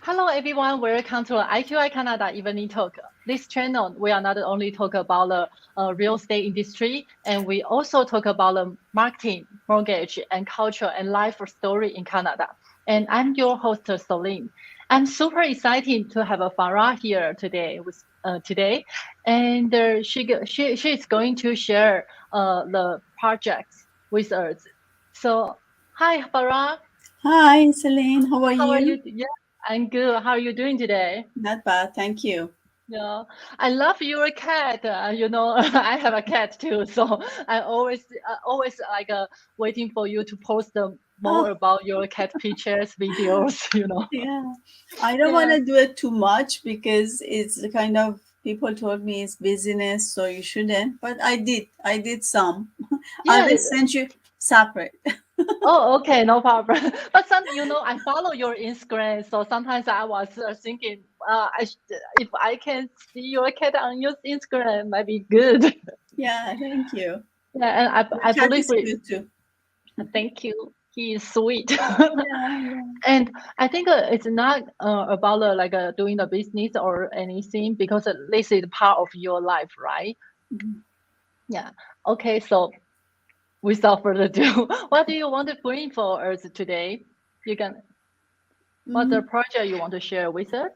Hello everyone, welcome to IQI Canada Evening Talk. This channel, we are not only talk about the real estate industry, and we also talk about the marketing, mortgage, and culture and life story in Canada. And I'm your host, Celine. I'm super excited to have a Farah here today, and she is going to share the projects with us. So, hi Farah, Hi, Celine. How are how are you? you? Yeah, I'm good. How are you doing today? Not bad, thank you. Yeah, I love your cat. I have a cat too, so I always like waiting for you to post more Oh, about your cat pictures, videos. yeah. I don't want Yeah, to do it too much because it's the kind of people told me it's business, so you shouldn't. But I did. I did some. I yeah. will send you separate. Oh, okay, no problem. But I follow your Instagram, so sometimes I was thinking, if I can see your cat on your Instagram, might be good. Yeah, thank you. Yeah, and Your I cat believe is we. cute too. Thank you. He is sweet. Yeah, yeah. And I think it's not about doing the business or anything because this is part of your life, right? Mhm. Yeah. Okay. So without further ado, what do you want to bring for us today? You can. What's the Mhm. project you want to share with us?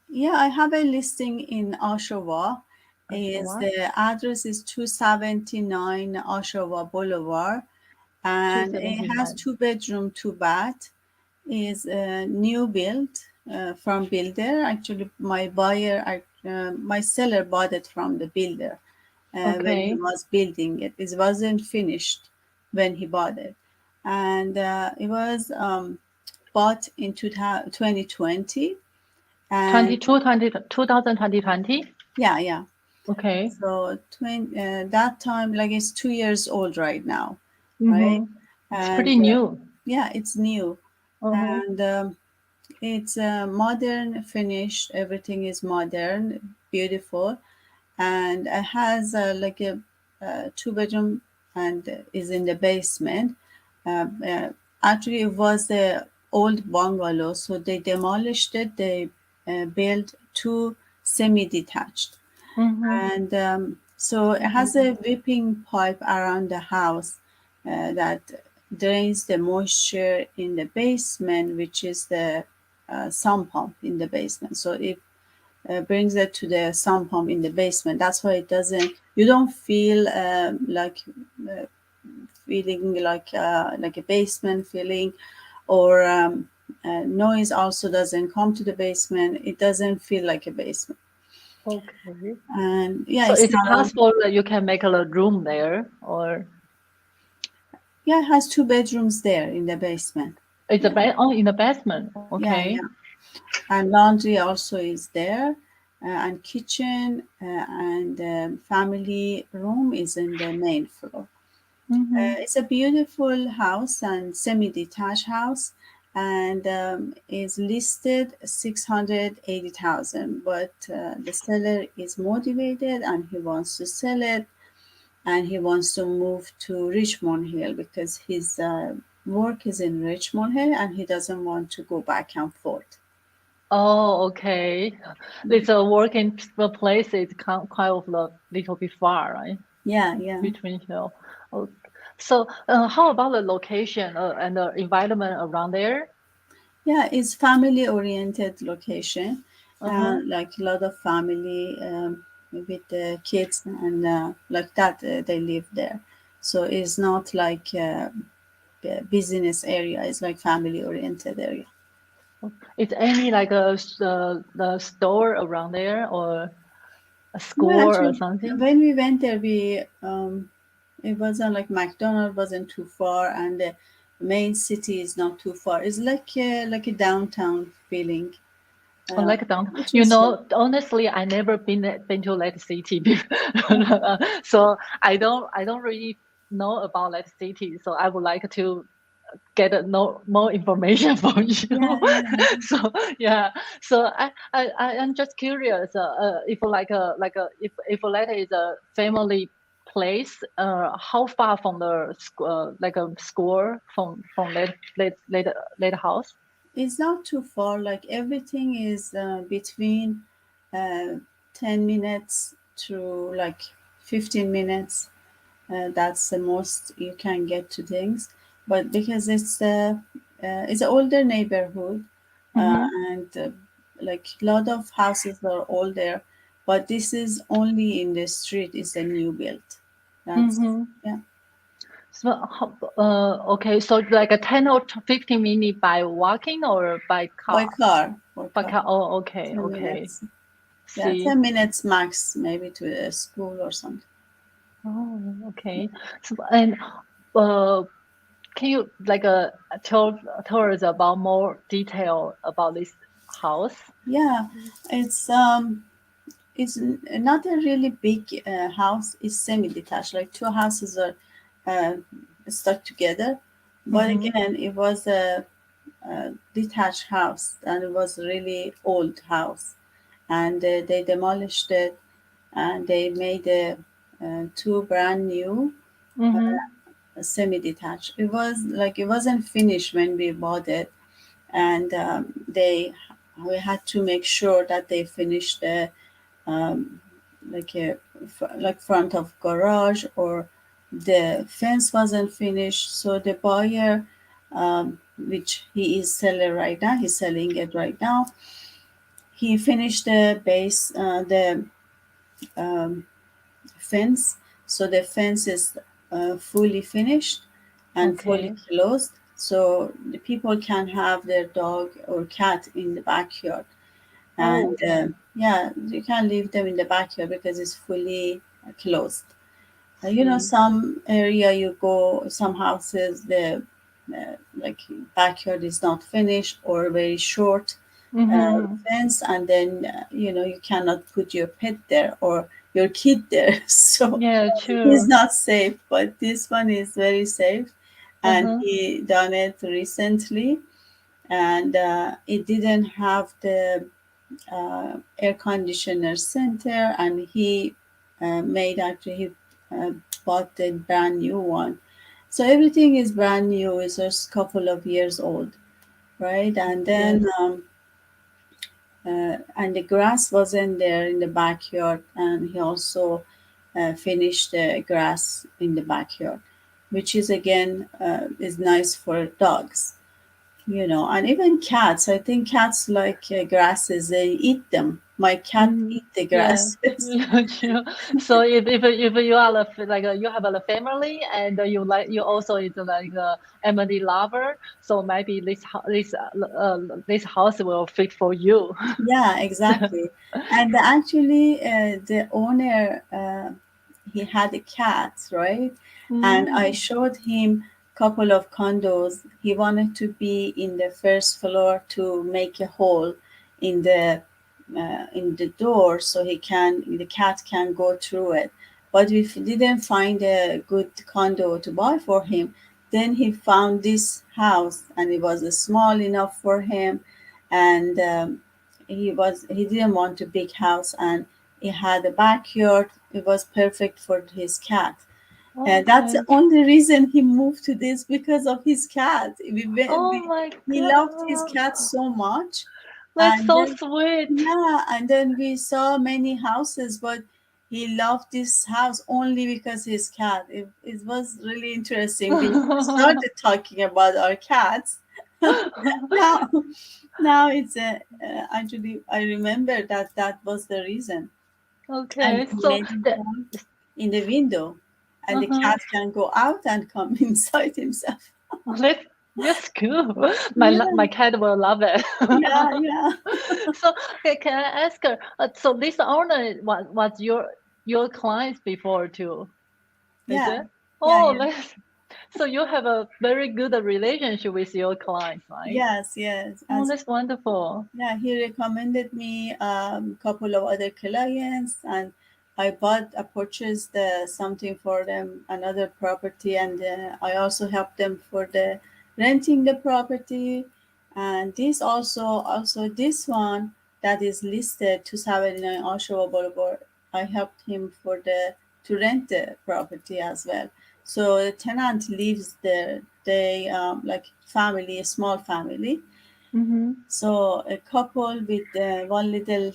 Yeah, I have a listing in Oshawa. Is Sure. the address is 279 Oshawa Boulevard, and it has 279. two-bedroom, two bath. Is a new build from builder. Actually, my seller bought it from the builder when he Okay. was building it. It wasn't finished when he bought it, and it was bought in 2020. And 2020. yeah, yeah. Okay. So that time, like it's 2 years old right now, right? Mm-hmm. It's And pretty new. yeah, it's new, Uh-huh. and it's modern finished. Everything is modern, beautiful, and it has like a two-bedroom and is in the basement. Actually, it was a old bungalow, so they demolished it. They built two semi-detached, Mm-hmm. and so it has a whipping pipe around the house that drains the moisture in the basement, which is the sump pump in the basement. So it brings it to the sump pump in the basement. That's why it doesn't. You don't feel uh, feeling like a basement feeling, or noise also doesn't come to the basement. It doesn't feel like a basement. Okay. And yeah, So it's is it surrounded. possible that you can make a room there, or Yeah, it has two bedrooms there in the basement. it's a Yeah, bed? Oh, in the basement. yeah, Okay. yeah. And laundry also is there, and kitchen and family room is in the main floor. Mm-hmm. It's a beautiful house and semi-detached house, and is listed 680,000. But the seller is motivated and he wants to sell it, and he wants to move to Richmond Hill because his work is in Richmond Hill and he doesn't want to go back and forth. Oh, okay. It's a working place. It's kind of a little bit far, right? Yeah, yeah, Between hill. Oh, so how about the location and the environment around there? yeah. It's family oriented location, Uh-huh. like a lot of family with the kids and like that. They live there, so it's not like a business area. It's like family oriented area. Is any like the store around there or a Yeah, school or actually, something? when we went there, we it wasn't like McDonald's wasn't too far, and the main city is not too far. It's like a downtown feeling, Oh, uh, like downtown. which is Honestly, I never been to that city before, so I don't really know about that city. So I would like to get no more information from yeah, you. yeah. So yeah, so I am just curious if if that is a family place, how far from the school, like a school from that house? It's not too far. Like everything is between uh, 10 minutes to like 15 minutes. That's the most you can get to things. But because it's an older neighborhood, uh, Mm-hmm. and like a lot of houses are older, but this is only in the street. It's a new build. That's Mm-hmm. yeah, So, okay, so like a 10 or 15 minute by walking or by by car? car, for By car. car. Oh, okay, 10 okay. minutes. Yeah, See. 10 minutes max, maybe to a school or something. Oh, okay. So, and uh, can you like tell us about more detail about this house? Yeah, it's not a really big house. It's semi-detached, like two houses are uh, stuck together. But Mm-hmm. again, it was a detached house, and it was a really old house. And they demolished it, and they made two brand new Mm-hmm. semi-detached. It was like it wasn't finished when we bought it, and they we had to make sure that they finished the um, like a like front of garage, or the fence wasn't finished. So the buyer, which he is seller right now, he's selling it right now. He finished the base, the um, fence. So the fence is fully finished and fully Okay. closed. So the people can have their dog or cat in the backyard, Oh, and okay. yeah, you can leave them in the backyard because it's fully closed. See. Some area you go, some houses, the like backyard is not finished or very short Mm-hmm. fence, and then you cannot put your pet there or your kid there. So Yeah, it's sure. not safe. But this one is very safe, and Uh-huh. he done it recently, and it didn't have the air conditioner center, and he made actually he uh, bought the brand new one. So everything is brand new. It's just a couple of years old, right? And Yes. then and the grass wasn't there in the backyard, and he also finished the grass in the backyard, which is again is nice for dogs. And even cats. I think cats like grasses. They eat them. My cat Mm, eat the yeah, grasses. true. So if you are like you have a family and you like you also is like a Emily lover, so maybe this house will fit for you. Yeah, exactly. And actually, the owner, he had a cat, right? And I Mm, showed him couple of condos. He wanted to be in the first floor to make a hole in the door so the cat can go through it. But we didn't find a good condo to buy for him. Then he found this house, and it was small enough for him, and he didn't want a big house, and it had a backyard. It was perfect for his cat, and that's the okay. only reason he moved to this, because of his cat. Oh my He loved his God, cat so much, that's and so then sweet. yeah, and then we saw many houses, but he loved this house only because his cat. It was really interesting. We started talking about our cats. Now, now it's actually I remember that was the reason, and Okay, he so made a the hole in the window, and the uh-huh. cat can go out and come inside himself. Let That's cool. My Yeah, cat will love it. yeah, yeah, So, okay, can I ask her? So this owner was your client before too, is yeah, it? yeah, Oh, yeah. so you have a very good relationship with your clients, right? Yes, yes. Oh, As that's wonderful. Yeah, he recommended me couple of other clients, and I purchased something for them, another property, and I also helped them for the renting the property. And this also this one that is listed 279 Oshawa Boulevard, I helped him for the to rent the property as well. So the tenant lives there. They like family, a small family, Mm-hmm. So a couple with one little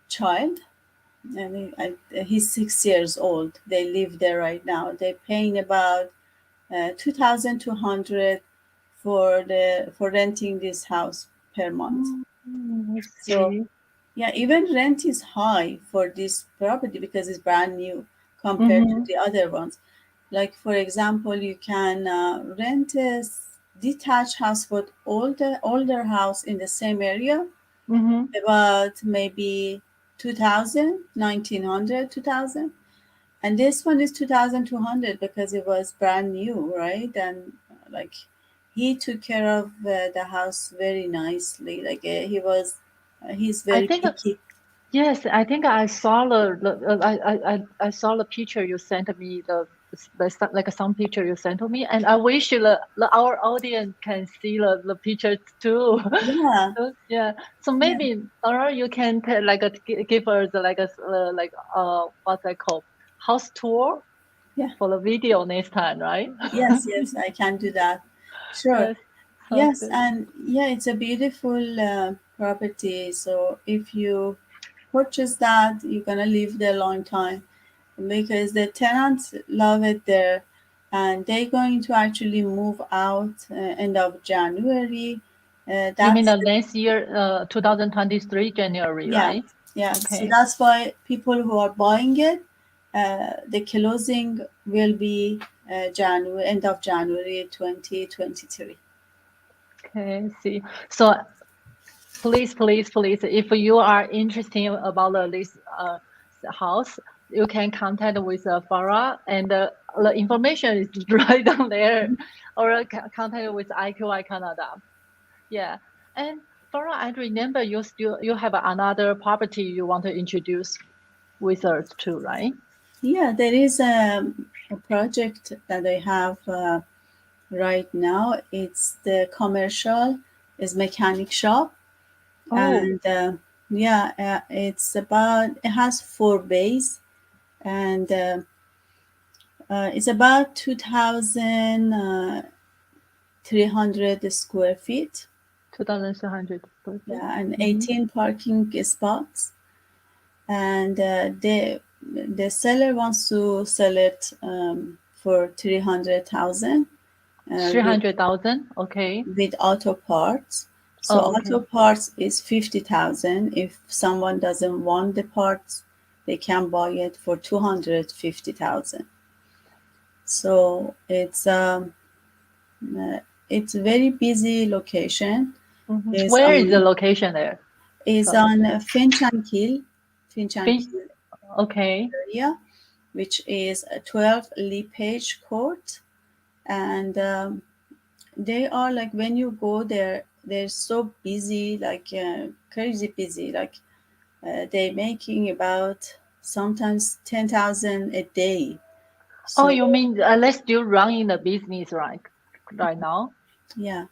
child, and he's 6 years old. They live there right now. They're paying about 2,200 for renting this house per month. I So see. yeah, even rent is high for this property because it's brand new compared to Mm-hmm. the other ones. Like for example, you can rent a detached house with older house in the same area, Mm-hmm. about maybe 2,000, 1,900, 2,000. And this one is 2,200 because it was brand new, right? And like he took care of the house very nicely. Like he's I very think picky. yes, I think I saw I saw the picture you sent me like some picture you sent to me, and I wish our audience can see the pictures too. Yeah, So, yeah, so yeah, maybe or you can give us what's that called, house tour yeah. for the video next time, right? Yes, yes, I can do that. Sure. Yes, sounds Yes, good. and yeah, it's a beautiful property. So if you purchase that, you're gonna live there a long time because the tenants love it there, and they're going to actually move out end of January. You mean That's the next year, 2023 January, Yeah, right? yeah. So Okay. that's why people who are buying it, the closing will be January, end of January 2023. Okay, see. So please, if you are interested about this house, you can contact with Farah, and the information is right down there, or contact with IQI Canada. Yeah, and Farah, I remember you have another property you want to introduce with us too, right? Yeah, there is a project that I have right now. It's the commercial, is mechanic shop, Oh, and yeah, it has 4 bays, and it's about 2,300 square feet. 2,300 square feet. Yeah, and Mm-hmm. 18 parking spots. And the seller wants to sell it for 300,000 with 300,000. Okay. auto parts. So Oh, auto okay. parts is 50,000. If someone doesn't want the parts, they can buy it for 250,000. So it's a very busy location. Mm-hmm. Is Where is the on location there? is Sorry. on Finch and Fin- Kill Okay. area, which is a 12 Lepage Court. And they are like, when you go there, they're so busy, like crazy busy. Like they're making about sometimes 10,000 a day. Oh, So you mean let's still running the business right now? yeah,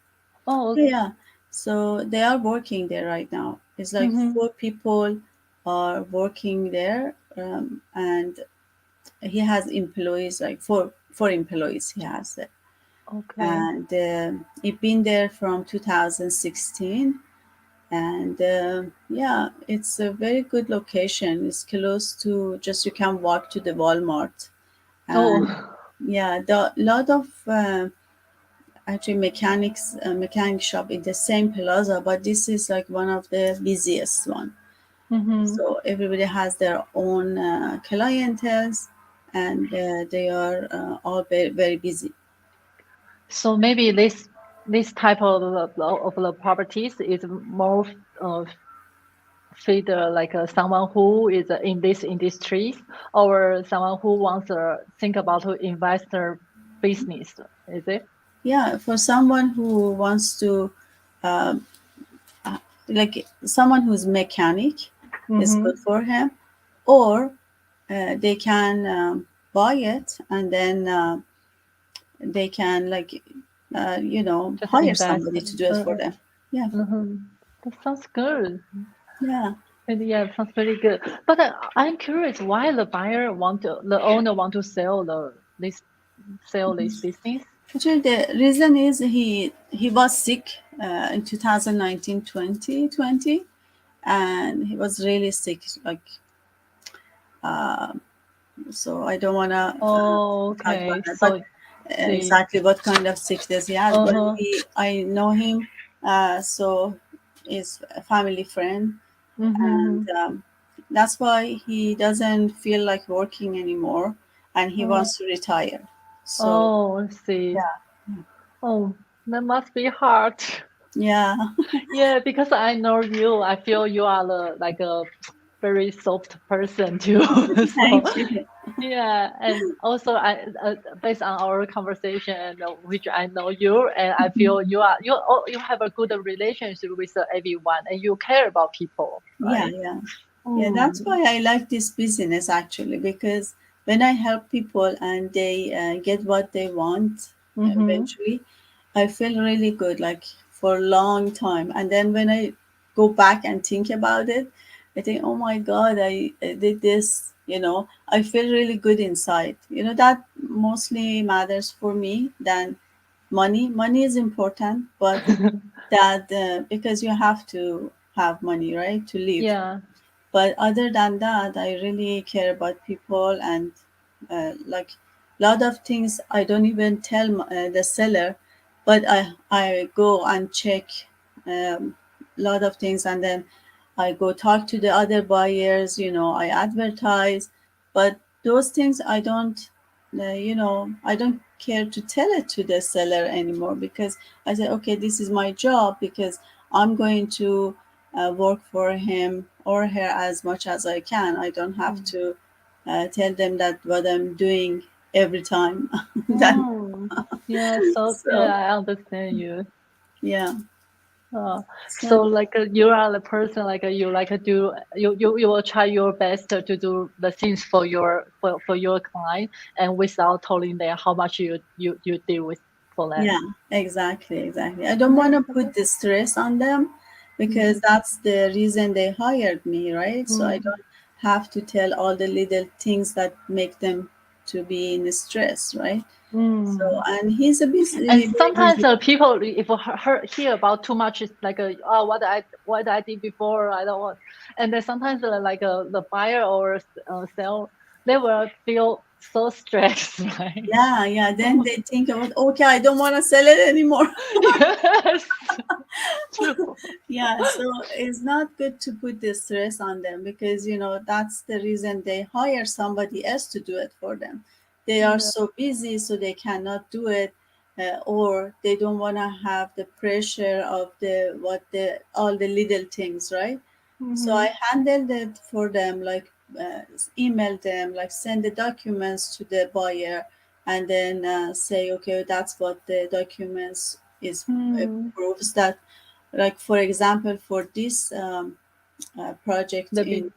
Oh, yeah. So they are working there right now. It's like mm-hmm. 4 people are working there, and he has employees, like four employees he has there. Okay. And it's been there from 2016. And yeah, it's a very good location. It's close to, just you can walk to the Walmart. And Oh, yeah, the lot of actually mechanic shop in the same plaza, but this is like one of the busiest one. mm-hmm. So everybody has their own clientels, and they are all very, very busy. So maybe this type of the properties is more uh, fit someone who is in this industry, or someone who wants to think about to investor business. Is it? Yeah, for someone who wants to, um, like someone who's mechanic, is Mm-hmm. good for him. Or they can buy it, and then they can, like, Just hire invest. somebody to do it for them. Yeah, Mm-hmm. That sounds good. yeah. Yeah, it sounds very good. But I'm curious why the owner want to sell this business. Actually, the reason is he was sick in 2019, 2020, and he was really sick. Like, so I don't want to Oh, talk about okay. that. But So see. exactly what kind of sickness he has. But Uh-huh. I know him, so he's a family friend, and Mm-hmm. that's why he doesn't feel like working anymore, and he Oh, wants to retire. So oh, I see. yeah, Oh, that must be hard. yeah, Yeah, because I know you, I feel you are like a very soft person too. So thank you. yeah, and also based on our conversation and which I know you, and I feel you have a good relationship with everyone, and you care about people, Yeah, right? yeah. Yeah, that's Mm. why I like this business actually, because when I help people and they get what they want Mm-hmm. eventually, I feel really good, like for a long time. And then when I go back and think about it, I think, oh my God, I did this, I feel really good inside. That mostly matters for me than money. Money is important, but that because you have to have money, right, to live. Yeah. But other than that, I really care about people, and like a lot of things I don't even tell the seller, but I go and check a lot of things, and then I go talk to the other buyers. I advertise, but those things I don't care to tell it to the seller anymore, because I said, okay, this is my job, because I'm going to work for him or her as much as I can. I don't have Mm. to tell them that what I'm doing every time. That Mm. Yeah, so so yeah, I understand you. yeah. So So like you are the person like you like do you will try your best to do the things for your client and without telling them how much you deal with for them. yeah, exactly, exactly. I don't want That's to put the stress on them, because mm, that's the reason they hired me, right? So I mm, don't have to tell all the little things that make them to be in stress, right? So, mm. and he's a And busy, very sometimes busy. people if hear about too much it's like oh what I did before I don't want and then sometimes the buyer or sell they will feel so stressed, right? Yeah, yeah. Then they think about, okay, I don't want to sell it anymore. Yes, true. Yeah, so it's not good to put the stress on them, because that's the reason they hire somebody else to do it for them. They are Yeah. so busy, so they cannot do it, or they don't want to have the pressure of the what the all the little things, right? So Mm-hmm. I handled it for them, like email them, like send the documents to the buyer, and then say, okay, that's what the documents is, Hmm. proves that, like for example, for this project The in big.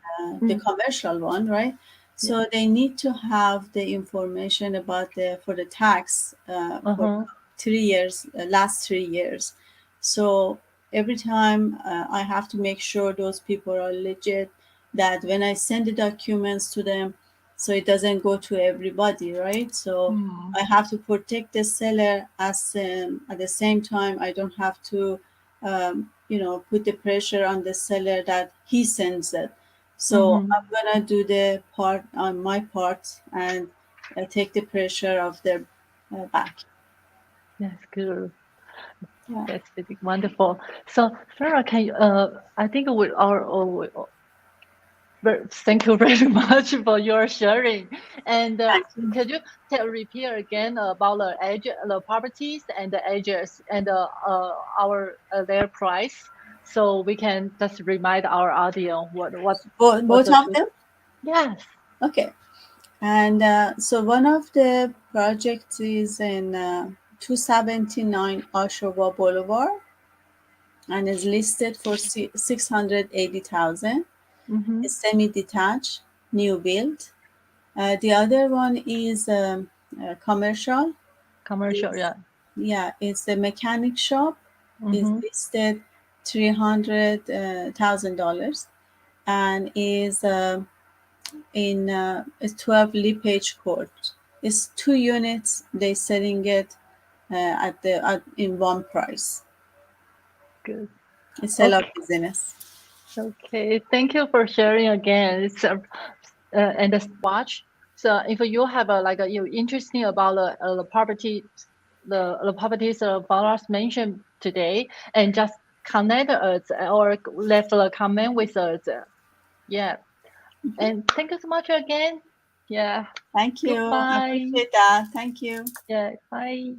the Mm. commercial one, right? Yeah. So they need to have the information about the for the tax for Uh-huh. 3 years, last 3 years. So every time I have to make sure those people are legit. That when I send the documents to them, so it doesn't go to everybody, right? So Mm. I have to protect the seller, as at the same time I don't have to put the pressure on the seller that he sends it. So Mm-hmm. I'm gonna do the part on my part, and take the pressure of their back. That's good. Yeah, That's really wonderful. So, Farah, can you, I think we are thank you very much for your sharing. And thank you. could you repeat again about the properties and the ages and our their price, so we can just remind our audience what Both the of good. them. Yes. Okay. And so one of the projects is in 279 Oshawa Boulevard, and is listed for 680,000. Mm-hmm. It's semi-detached, new build. The other one is commercial. Commercial, It's, yeah. yeah, it's a mechanic shop. Is Mm-hmm. listed $300,000, and is in it's 12 Lee Page Court. It's 2 units. They selling it in one price. Good. It's a lot business. Okay, thank you for sharing again. It's and the watch. So if you have you interesting about the property, the properties Farah mentioned today, and just connect us or left a comment with us. Yeah, and thank you so much again. Yeah. Thank you. I Goodbye. appreciate that. Thank you. Yeah. Bye.